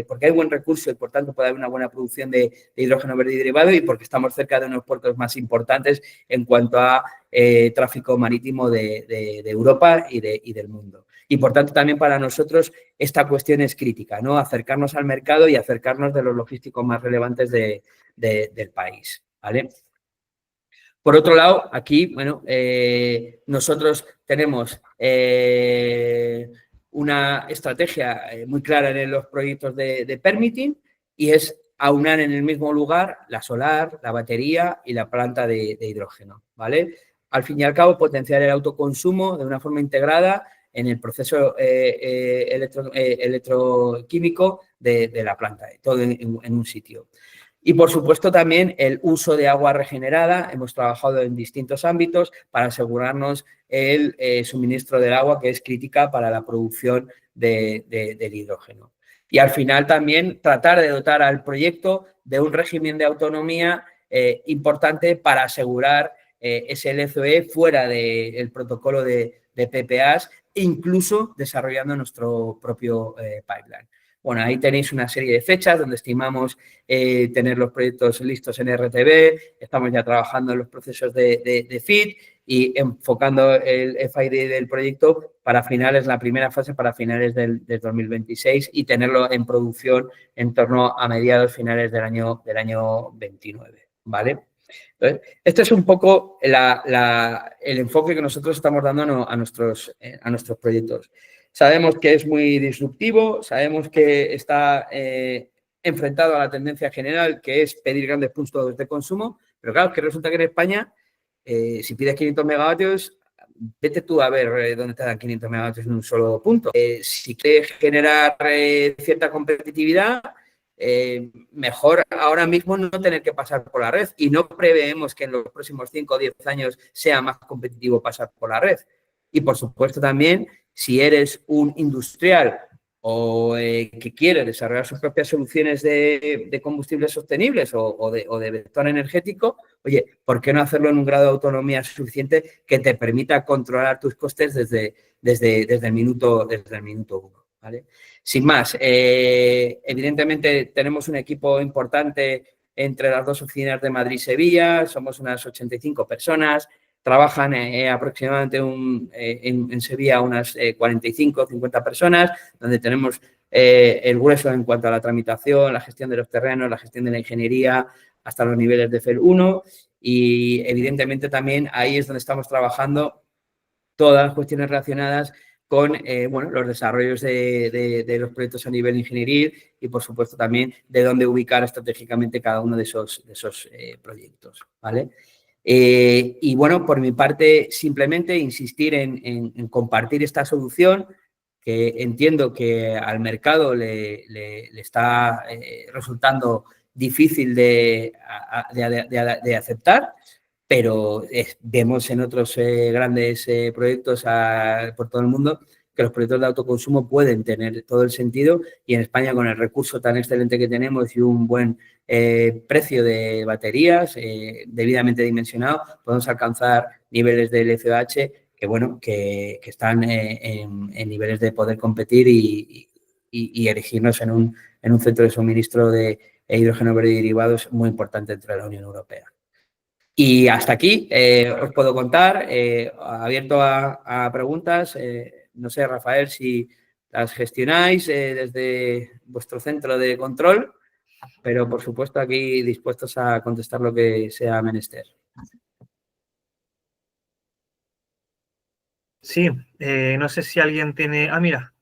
B: porque hay buen recurso y por tanto puede haber una buena producción de hidrógeno verde y derivado, y porque estamos cerca de unos puertos más importantes en cuanto a tráfico marítimo de Europa y del mundo. Y por tanto también para nosotros esta cuestión es crítica, ¿no? Acercarnos al mercado y acercarnos de los logísticos más relevantes del país, ¿vale? Por otro lado, aquí, bueno, nosotros tenemos una estrategia muy clara en los proyectos de permitting, y es aunar en el mismo lugar la solar, la batería y la planta de hidrógeno, ¿vale? Al fin y al cabo, potenciar el autoconsumo de una forma integrada en el proceso electroquímico de la planta, todo en un sitio. Y, por supuesto, también el uso de agua regenerada. Hemos trabajado en distintos ámbitos para asegurarnos el suministro del agua, que es crítica para la producción del hidrógeno. Y, al final, también tratar de dotar al proyecto de un régimen de autonomía importante para asegurar ese LCOE fuera del protocolo de PPAs, incluso desarrollando nuestro propio pipeline. Bueno, ahí tenéis una serie de fechas donde estimamos tener los proyectos listos en RTV, estamos ya trabajando en los procesos de FID y enfocando el FID del proyecto para finales, la primera fase para finales del 2026 y tenerlo en producción en torno a mediados finales del año 29, ¿vale? Entonces, este es un poco el enfoque que nosotros estamos dando a nuestros proyectos. Sabemos que es muy disruptivo, sabemos que está enfrentado a la tendencia general, que es pedir grandes puntos de consumo, pero claro, que resulta que en España, si pides 500 megavatios, vete tú a ver dónde te dan 500 megavatios en un solo punto. Si quieres generar cierta competitividad, mejor ahora mismo no tener que pasar por la red y no preveemos que en los próximos 5 o 10 años sea más competitivo pasar por la red. Y, por supuesto, también, si eres un industrial o que quiere desarrollar sus propias soluciones de combustibles sostenibles o de vector energético, oye, ¿por qué no hacerlo en un grado de autonomía suficiente que te permita controlar tus costes desde el minuto 1? ¿Vale? Sin más, evidentemente tenemos un equipo importante entre las dos oficinas de Madrid y Sevilla, somos unas 85 personas, trabajan aproximadamente en Sevilla unas 45 o 50 personas, donde tenemos el grueso en cuanto a la tramitación, la gestión de los terrenos, la gestión de la ingeniería, hasta los niveles de FEL 1 y evidentemente también ahí es donde estamos trabajando todas las cuestiones relacionadas con los desarrollos de los proyectos a nivel ingenieril y, por supuesto, también de dónde ubicar estratégicamente cada uno de esos proyectos, ¿vale? Y, bueno, por mi parte, simplemente insistir en compartir esta solución que entiendo que al mercado le está resultando difícil de aceptar, pero vemos en otros grandes proyectos por todo el mundo que los proyectos de autoconsumo pueden tener todo el sentido y en España, con el recurso tan excelente que tenemos y un buen precio de baterías debidamente dimensionado, podemos alcanzar niveles de LCOH que están en niveles de poder competir y erigirnos en un centro de suministro de hidrógeno verde y derivados muy importante dentro de la Unión Europea. Y hasta aquí os puedo contar, abierto a preguntas. No sé, Rafael, si las gestionáis desde vuestro centro de control, pero por supuesto aquí dispuestos a contestar lo que sea menester.
C: Sí, no sé si alguien tiene... Ah, mira,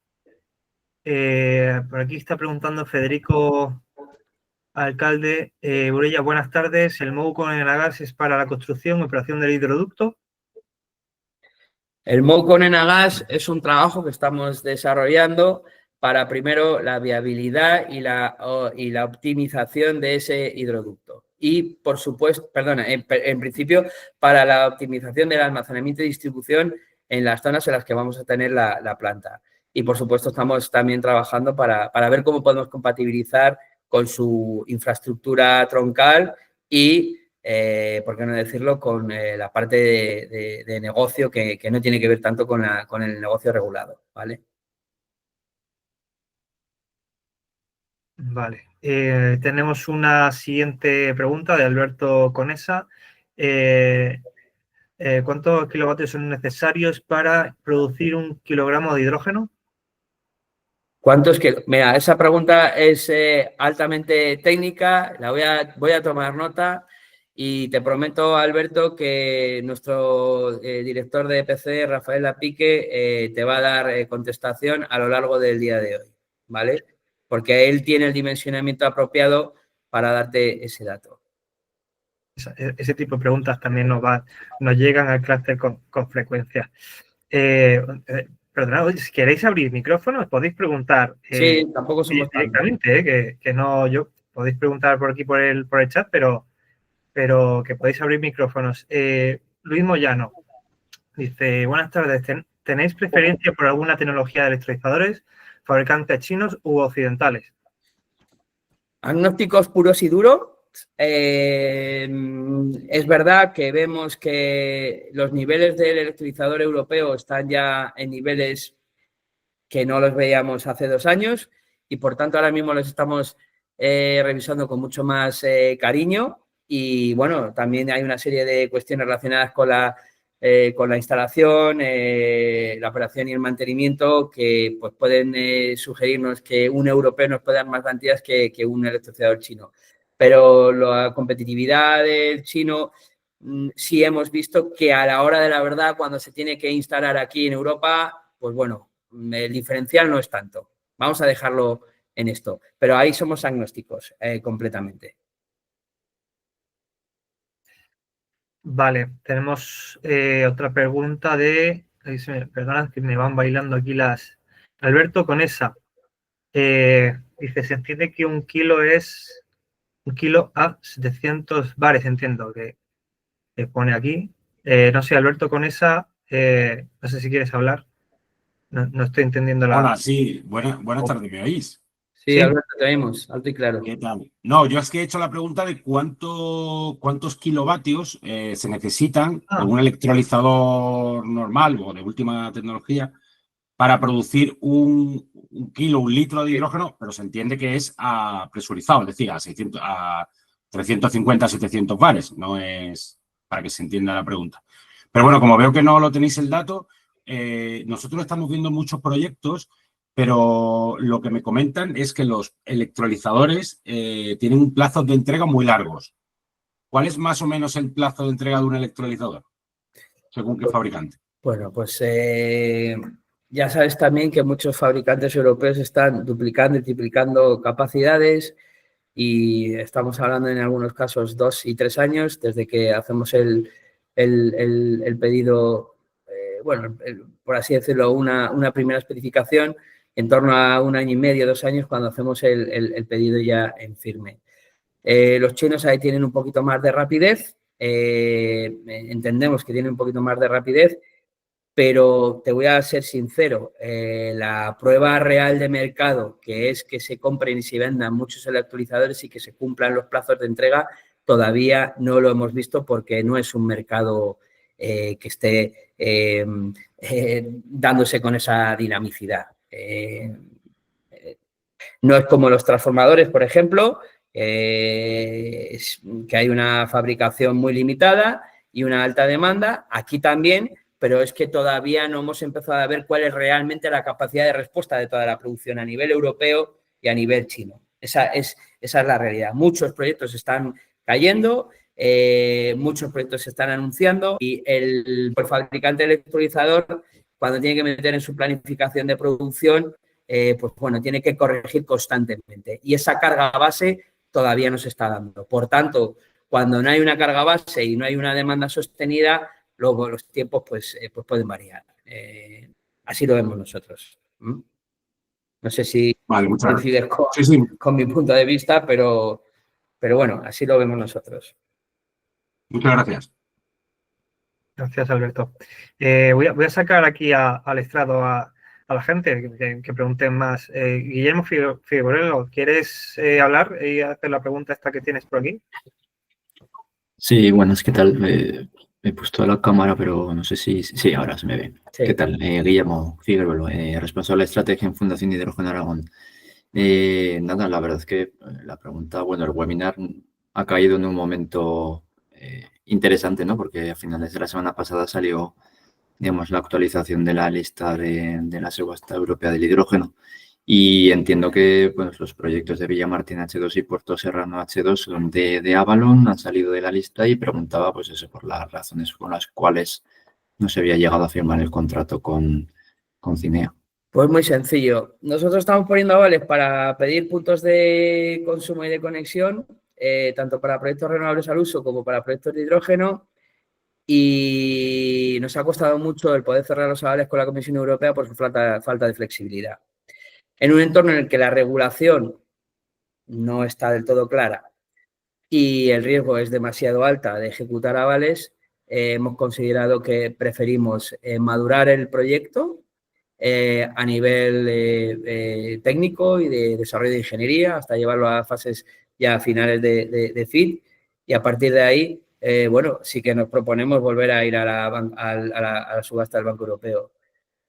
C: por aquí está preguntando Federico Alcalde. Burella, buenas tardes. ¿El MOU con Enagas es para la construcción y operación del hidroducto?
B: El MOU con Enagas es un trabajo que estamos desarrollando para, primero, la viabilidad y la optimización de ese hidroducto. Y, por supuesto, en principio, para la optimización del almacenamiento y distribución en las zonas en las que vamos a tener la planta. Y, por supuesto, estamos también trabajando para ver cómo podemos compatibilizar con su infraestructura troncal y, por qué no decirlo, con la parte de negocio que no tiene que ver tanto con el negocio regulado, ¿vale?
C: Vale. Tenemos una siguiente pregunta de Alberto Conesa. ¿Cuántos kilovatios son necesarios para producir 1 kilogramo de hidrógeno?
B: Mira, esa pregunta es altamente técnica, voy a tomar nota y te prometo, Alberto, que nuestro director de EPC, Rafael Lapique, te va a dar contestación a lo largo del día de hoy, ¿vale? Porque él tiene el dimensionamiento apropiado para darte ese dato.
C: Ese tipo de preguntas también nos llegan al clúster con frecuencia. Perdonad, si queréis abrir micrófonos, podéis preguntar
B: sí, tampoco somos
C: directamente, que no yo, podéis preguntar por aquí por el chat, pero que podéis abrir micrófonos. Luis Moyano dice, buenas tardes, ¿tenéis preferencia por alguna tecnología de electrolizadores, fabricantes chinos u occidentales?
B: Agnósticos puros y duros. Es verdad que vemos que los niveles del electrolizador europeo están ya en niveles que no los veíamos hace 2 años y por tanto ahora mismo los estamos revisando con mucho más cariño y bueno, también hay una serie de cuestiones relacionadas con la instalación, la operación y el mantenimiento que pues, pueden sugerirnos que un europeo nos puede dar más garantías que un electroculador chino. Pero la competitividad del chino sí hemos visto que a la hora de la verdad, cuando se tiene que instalar aquí en Europa, pues bueno, el diferencial no es tanto. Vamos a dejarlo en esto. Pero ahí somos agnósticos completamente.
C: Vale, tenemos otra pregunta perdona, que me van bailando aquí las... Alberto Conesa dice, se entiende que un kilo es un kilo a 700 bares, entiendo que pone aquí. No sé, Alberto Conesa, no sé si quieres hablar. No estoy entendiendo la...
D: Hola, sí, buenas tardes, ¿me oís?
B: Sí,
C: Sí.
B: Alberto, te oímos, alto y claro.
D: ¿Qué tal? No, yo es que he hecho la pregunta de cuántos kilovatios se necesitan con un electrolizador normal o de última tecnología para producir un litro de hidrógeno, pero se entiende que es presurizado, es decir, a 350, 700 bares, no es para que se entienda la pregunta. Pero bueno, como veo que no lo tenéis el dato, nosotros estamos viendo muchos proyectos, pero lo que me comentan es que los electrolizadores tienen plazos de entrega muy largos. ¿Cuál es más o menos el plazo de entrega de un electrolizador? ¿Según qué fabricante?
B: Bueno, pues ya sabes también que muchos fabricantes europeos están duplicando y triplicando capacidades y estamos hablando en algunos casos 2 y 3 años desde que hacemos el pedido, bueno, por así decirlo, una primera especificación en torno a 1 año y medio, 2 años cuando hacemos el pedido ya en firme. Los chinos ahí tienen un poquito más de rapidez, entendemos que tienen un poquito más de rapidez, pero te voy a ser sincero, la prueba real de mercado, que es que se compren y se vendan muchos electrolizadores y que se cumplan los plazos de entrega, todavía no lo hemos visto porque no es un mercado que esté dándose con esa dinamicidad. No es como los transformadores, por ejemplo, que hay una fabricación muy limitada y una alta demanda. Aquí también, pero es que todavía no hemos empezado a ver cuál es realmente la capacidad de respuesta de toda la producción a nivel europeo y a nivel chino. Esa es la realidad. Muchos proyectos están cayendo, muchos proyectos se están anunciando y el fabricante electrolizador, cuando tiene que meter en su planificación de producción, pues bueno, tiene que corregir constantemente. Y esa carga base todavía no se está dando. Por tanto, cuando no hay una carga base y no hay una demanda sostenida, luego los tiempos pues pueden variar. Así lo vemos nosotros. No sé si coincides con mi punto de vista, pero bueno, así lo vemos nosotros.
D: Muchas gracias.
C: Gracias, Alberto. Voy a sacar aquí al estrado a la gente que pregunten más. Guillermo Figueroa, ¿quieres hablar y hacer la pregunta esta que tienes por aquí?
E: Sí, buenas, ¿qué tal? He puesto la cámara, pero no sé si ahora se me ve.
B: Sí.
E: ¿Qué tal? Guillermo Figueroa, responsable de estrategia en Fundación Hidrógeno Aragón. Nada, la verdad es que la pregunta, bueno, el webinar ha caído en un momento interesante, ¿no? Porque a finales de la semana pasada salió, digamos, la actualización de la lista de la subasta europea del hidrógeno. Y entiendo que pues, los proyectos de Villamartín H2 y Puerto Serrano H2 son de Avalon, han salido de la lista y preguntaba pues eso por las razones con las cuales no se había llegado a firmar el contrato con Cinea.
B: Pues muy sencillo. Nosotros estamos poniendo avales para pedir puntos de consumo y de conexión, tanto para proyectos renovables al uso como para proyectos de hidrógeno. Y nos ha costado mucho el poder cerrar los avales con la Comisión Europea por su falta de flexibilidad. En un entorno en el que la regulación no está del todo clara y el riesgo es demasiado alta de ejecutar avales, hemos considerado que preferimos madurar el proyecto a nivel técnico y de desarrollo de ingeniería hasta llevarlo a fases ya finales de FID y a partir de ahí, bueno, sí que nos proponemos volver a ir a la subasta del Banco Europeo.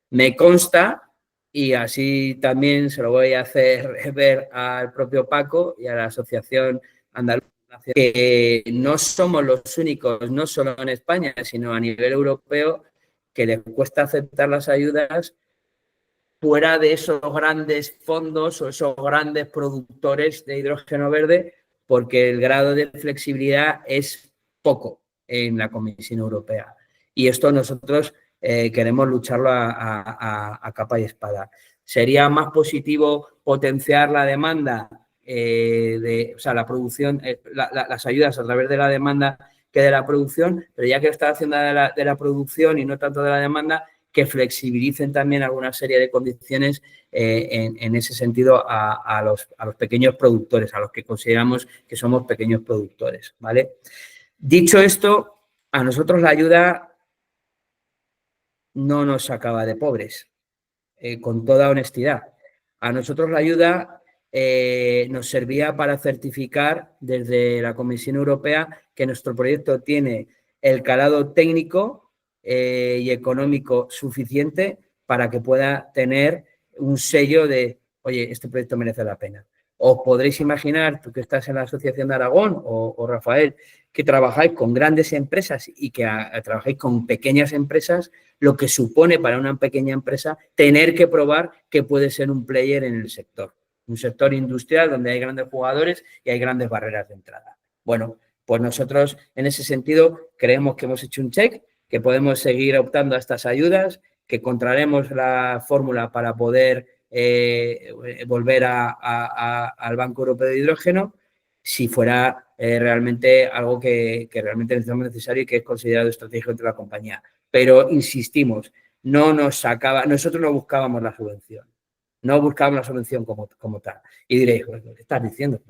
B: Me consta y así también se lo voy a hacer ver al propio Paco y a la Asociación Andaluza, que no somos los únicos, no solo en España, sino a nivel europeo, que les cuesta aceptar las ayudas fuera de esos grandes fondos o esos grandes productores de hidrógeno verde, porque el grado de flexibilidad es poco en la Comisión Europea. Y esto nosotros queremos lucharlo a capa y espada. Sería más positivo potenciar la demanda, o sea, la producción, las ayudas a través de la demanda que de la producción, pero ya que está haciendo de la producción y no tanto de la demanda, que flexibilicen también alguna serie de condiciones en ese sentido a los pequeños productores, a los que consideramos que somos pequeños productores, ¿vale? Dicho esto, a nosotros la ayuda no nos sacaba de pobres, con toda honestidad. A nosotros la ayuda nos servía para certificar desde la Comisión Europea que nuestro proyecto tiene el calado técnico y económico suficiente para que pueda tener un sello de, oye, este proyecto merece la pena. Os podréis imaginar, tú que estás en la Asociación de Aragón o Rafael, que trabajáis con grandes empresas y que trabajáis con pequeñas empresas, lo que supone para una pequeña empresa tener que probar que puede ser un player en el sector. Un sector industrial donde hay grandes jugadores y hay grandes barreras de entrada. Bueno, pues nosotros en ese sentido creemos que hemos hecho un check, que podemos seguir optando a estas ayudas, que encontraremos la fórmula para poder volver al Banco Europeo de Hidrógeno si fuera realmente algo que realmente necesitamos necesario y que es considerado estratégico entre la compañía. Pero insistimos, no nos sacaba, nosotros no buscábamos la subvención, no buscábamos la subvención como tal. Y diréis, ¿qué estás diciendo?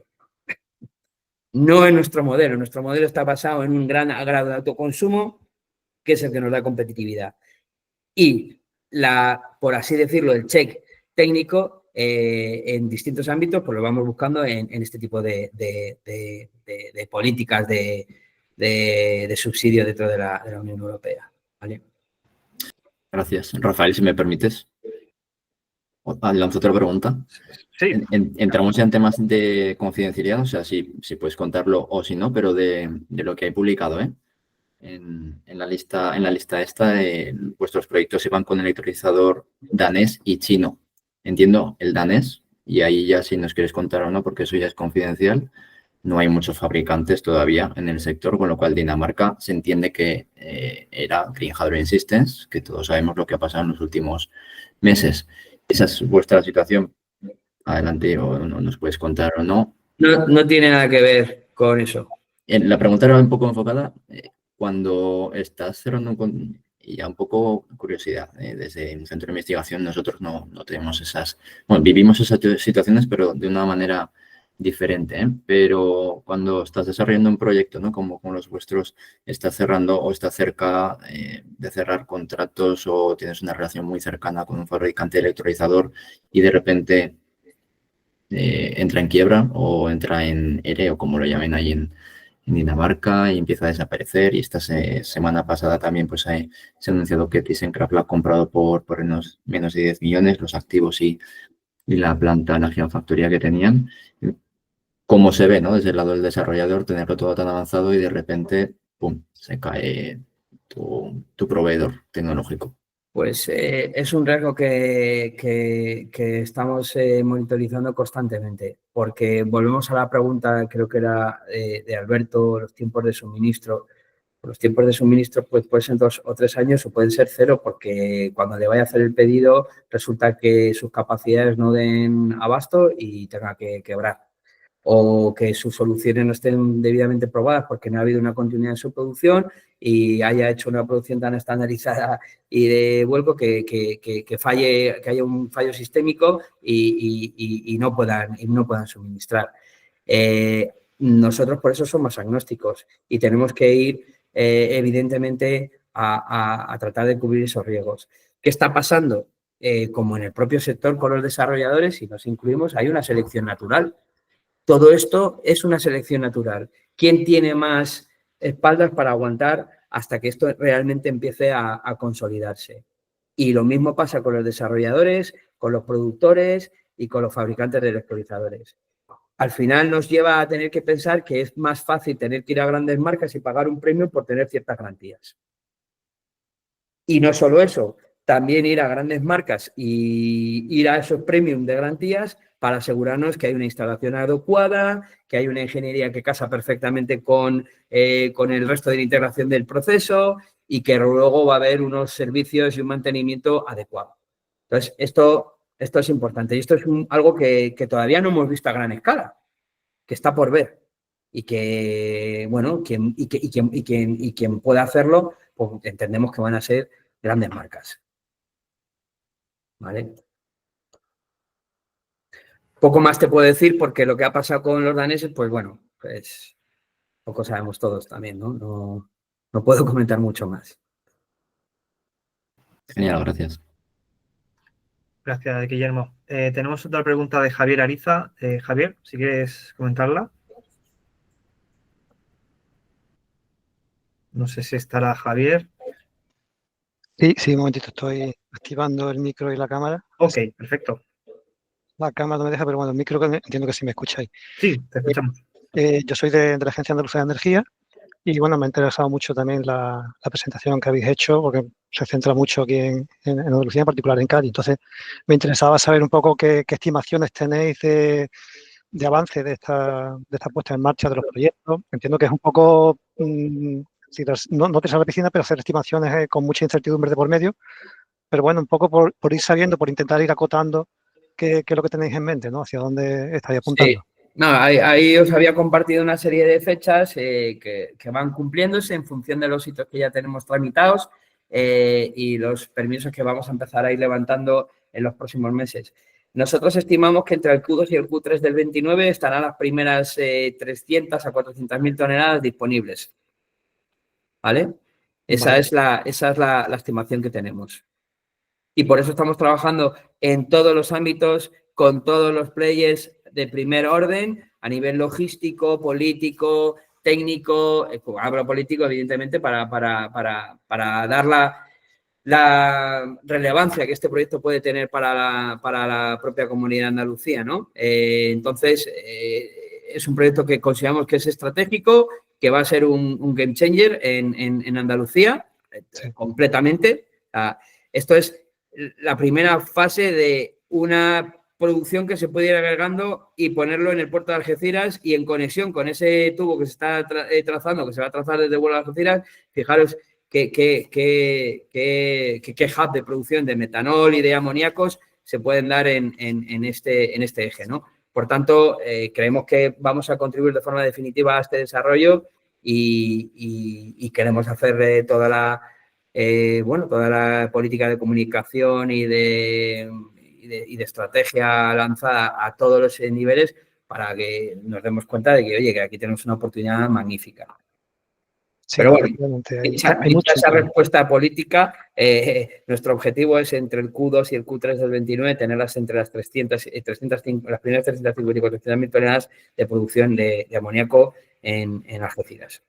B: No es nuestro modelo está basado en un gran grado de autoconsumo, que es el que nos da competitividad. Y por así decirlo, el check técnico en distintos ámbitos, pues lo vamos buscando en este tipo de políticas de subsidio dentro de la Unión Europea. ¿Vale?
E: Gracias. Rafael, si me permites, lanzo otra pregunta.
C: Sí.
E: Entramos ya en temas de confidencialidad, o sea, si puedes contarlo o si no, pero de lo que hay publicado, ¿eh? En la lista esta, vuestros proyectos iban con electrolizador danés y chino. Entiendo el danés, y ahí ya si nos quieres contar o no, porque eso ya es confidencial. No hay muchos fabricantes todavía en el sector, con lo cual Dinamarca se entiende que era Green Hydrogen Systems, que todos sabemos lo que ha pasado en los últimos meses. Esa es vuestra situación. Adelante, o nos puedes contar o no.
B: No tiene nada que ver con eso.
E: La pregunta era un poco enfocada. Cuando estás cerrando y ya un poco curiosidad, desde el centro de investigación nosotros no tenemos vivimos esas situaciones, pero de una manera diferente, ¿eh? Pero cuando estás desarrollando un proyecto, ¿no? Como los vuestros, estás cerrando o estás cerca de cerrar contratos o tienes una relación muy cercana con un fabricante electrolizador y de repente entra en quiebra o entra en ERE o como lo llamen ahí en Dinamarca y empieza a desaparecer, y esta semana pasada también pues se ha anunciado que ThyssenKrupp lo ha comprado por menos de 10 millones los activos y la planta, la gigafactoría que tenían. ¿Cómo se ve, ¿no? Desde el lado del desarrollador, tenerlo todo tan avanzado y de repente, ¡pum!, se cae tu proveedor tecnológico.
B: Pues es un riesgo que estamos monitorizando constantemente, porque volvemos a la pregunta, creo que era de Alberto, los tiempos de suministro. Los tiempos de suministro pues pueden ser 2 o 3 años o pueden ser 0, porque cuando le vaya a hacer el pedido resulta que sus capacidades no den abasto y tenga que quebrar. O que sus soluciones no estén debidamente probadas porque no ha habido una continuidad en su producción y haya hecho una producción tan estandarizada y de vuelco que falle, que haya un fallo sistémico y no puedan suministrar. Nosotros por eso somos agnósticos y tenemos que ir evidentemente a tratar de cubrir esos riesgos. ¿Qué está pasando? Como en el propio sector con los desarrolladores, si nos incluimos, hay una selección natural. Todo esto es una selección natural. ¿Quién tiene más espaldas para aguantar hasta que esto realmente empiece a consolidarse? Y lo mismo pasa con los desarrolladores, con los productores y con los fabricantes de electrolizadores. Al final nos lleva a tener que pensar que es más fácil tener que ir a grandes marcas y pagar un premio por tener ciertas garantías. Y no solo eso, también ir a grandes marcas y ir a esos premium de garantías para asegurarnos que hay una instalación adecuada, que hay una ingeniería que casa perfectamente con el resto de la integración del proceso y que luego va a haber unos servicios y un mantenimiento adecuado. Entonces, esto es importante y esto es algo que todavía no hemos visto a gran escala, que está por ver y que, bueno, quien pueda hacerlo, pues entendemos que van a ser grandes marcas. ¿Vale? Poco más te puedo decir porque lo que ha pasado con los daneses, pues bueno, pues poco sabemos todos también, ¿no? No puedo comentar mucho más.
E: Genial, gracias.
C: Gracias, Guillermo. Tenemos otra pregunta de Javier Ariza. Javier, si quieres comentarla. No sé si estará Javier.
F: Sí, un momentito, estoy activando el micro y la cámara.
C: Ok, perfecto.
F: La cámara no me deja, pero bueno, el micro entiendo que sí me escucháis.
C: Sí, te escuchamos.
F: Yo soy de la Agencia Andaluza de Energía y bueno, me ha interesado mucho también la presentación que habéis hecho porque se centra mucho aquí en Andalucía, en particular en Cádiz. Entonces, me interesaba saber un poco qué estimaciones tenéis de avance de esta puesta en marcha de los proyectos. Entiendo que es un poco, no tirar la piscina, pero hacer estimaciones con mucha incertidumbre de por medio. Pero bueno, un poco por ir sabiendo, por intentar ir acotando qué es lo que tenéis en mente, ¿no? Hacia dónde estáis apuntando.
B: Sí. No, ahí os había compartido una serie de fechas que van cumpliéndose en función de los hitos que ya tenemos tramitados y los permisos que vamos a empezar a ir levantando en los próximos meses. Nosotros estimamos que entre el Q2 y el Q3 del 29 estarán las primeras 300 a 400.000 toneladas disponibles. ¿Vale? Esa es la estimación que tenemos. Y por eso estamos trabajando en todos los ámbitos, con todos los players de primer orden, a nivel logístico, político, técnico, hablo político, evidentemente, para dar la relevancia que este proyecto puede tener para la propia comunidad de Andalucía, ¿no? Entonces, es un proyecto que consideramos que es estratégico, que va a ser un game changer en Andalucía, sí, completamente. Esto es la primera fase de una producción que se puede ir agregando y ponerlo en el puerto de Algeciras y en conexión con ese tubo que se está trazando, que se va a trazar desde Huelva a Algeciras. Fijaros qué hub de producción de metanol y de amoníacos se pueden dar en este eje, ¿no? Por tanto, creemos que vamos a contribuir de forma definitiva a este desarrollo y queremos hacer toda la política de comunicación y de estrategia lanzada a todos los niveles para que nos demos cuenta de que, oye, que aquí tenemos una oportunidad magnífica. Sí, pero bueno, dicha esa respuesta política, nuestro objetivo es entre el Q2 y el Q3 del 29 tenerlas entre las las primeras 350 y 400.000 toneladas de producción de amoníaco en Algeciras.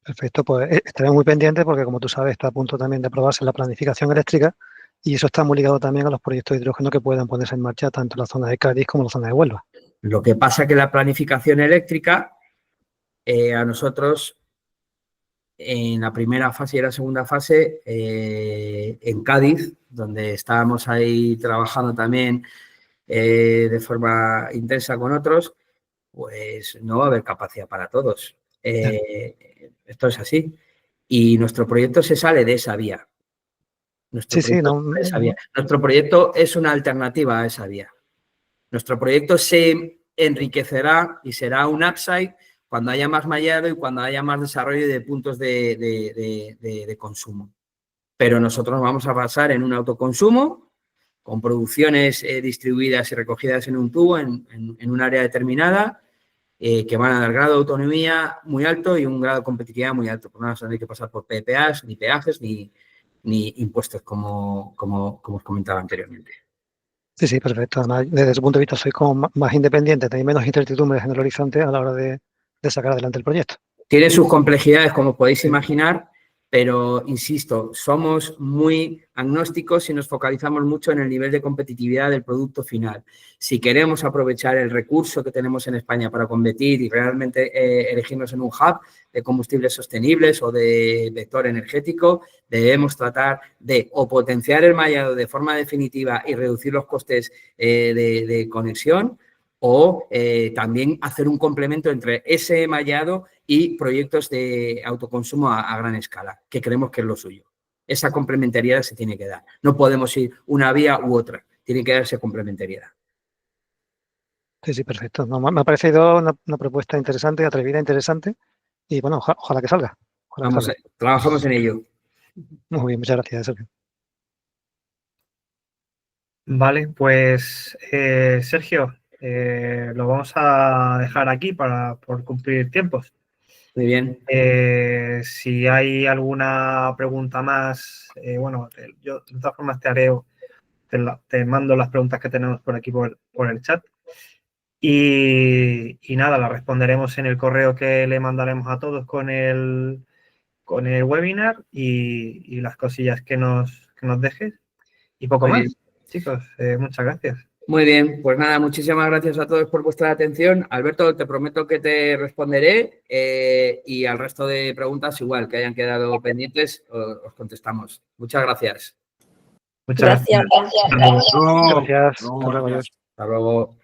F: Perfecto, pues estaré muy pendiente porque, como tú sabes, está a punto también de aprobarse la planificación eléctrica y eso está muy ligado también a los proyectos de hidrógeno que puedan ponerse en marcha tanto en la zona de Cádiz como en la zona de Huelva.
B: Lo que pasa es que la planificación eléctrica a nosotros en la primera fase y en la segunda fase en Cádiz, donde estábamos ahí trabajando también de forma intensa con otros, pues no va a haber capacidad para todos. Esto es así. Y nuestro proyecto se sale de esa vía. Nuestro proyecto es una alternativa a esa vía. Nuestro proyecto se enriquecerá y será un upside cuando haya más mallado y cuando haya más desarrollo de puntos de consumo. Pero nosotros nos vamos a basar en un autoconsumo con producciones distribuidas y recogidas en un tubo, en un área determinada, que van a dar grado de autonomía muy alto y un grado de competitividad muy alto. Por no hay que pasar por PPAs, ni peajes, ni impuestos, como os comentaba anteriormente.
F: Sí, perfecto. Además, desde ese punto de vista soy como más independiente, tenéis menos incertidumbres en el horizonte a la hora de sacar adelante el proyecto.
B: Tiene sus complejidades, como podéis imaginar, pero, insisto, somos muy agnósticos y nos focalizamos mucho en el nivel de competitividad del producto final. Si queremos aprovechar el recurso que tenemos en España para competir y realmente elegirnos en un hub de combustibles sostenibles o de vector energético, debemos tratar de o potenciar el mallado de forma definitiva y reducir los costes de conexión, o también hacer un complemento entre ese mallado y proyectos de autoconsumo a gran escala, que creemos que es lo suyo. Esa complementariedad se tiene que dar. No podemos ir una vía u otra. Tiene que darse complementariedad.
F: Sí, sí, perfecto. No, me ha parecido una propuesta interesante, atrevida, interesante. Y bueno, ojalá que salga. Ojalá que salga.
B: Trabajamos en ello.
F: Muy bien, muchas gracias, Sergio.
C: Vale, pues Sergio, lo vamos a dejar aquí por cumplir tiempos.
B: Muy bien.
C: Si hay alguna pregunta más, bueno, yo de todas formas te mando las preguntas que tenemos por aquí por el chat. Y nada, las responderemos en el correo que le mandaremos a todos con el webinar y las cosillas que nos dejes. Y poco
B: Muy
C: más,
B: bien.
C: chicos. Muchas gracias.
B: Muy bien, pues nada, muchísimas gracias a todos por vuestra atención. Alberto, te prometo que te responderé y al resto de preguntas igual, que hayan quedado pendientes, os contestamos. Muchas gracias.
C: Muchas gracias.
F: Gracias. Hasta luego.
B: Hasta luego.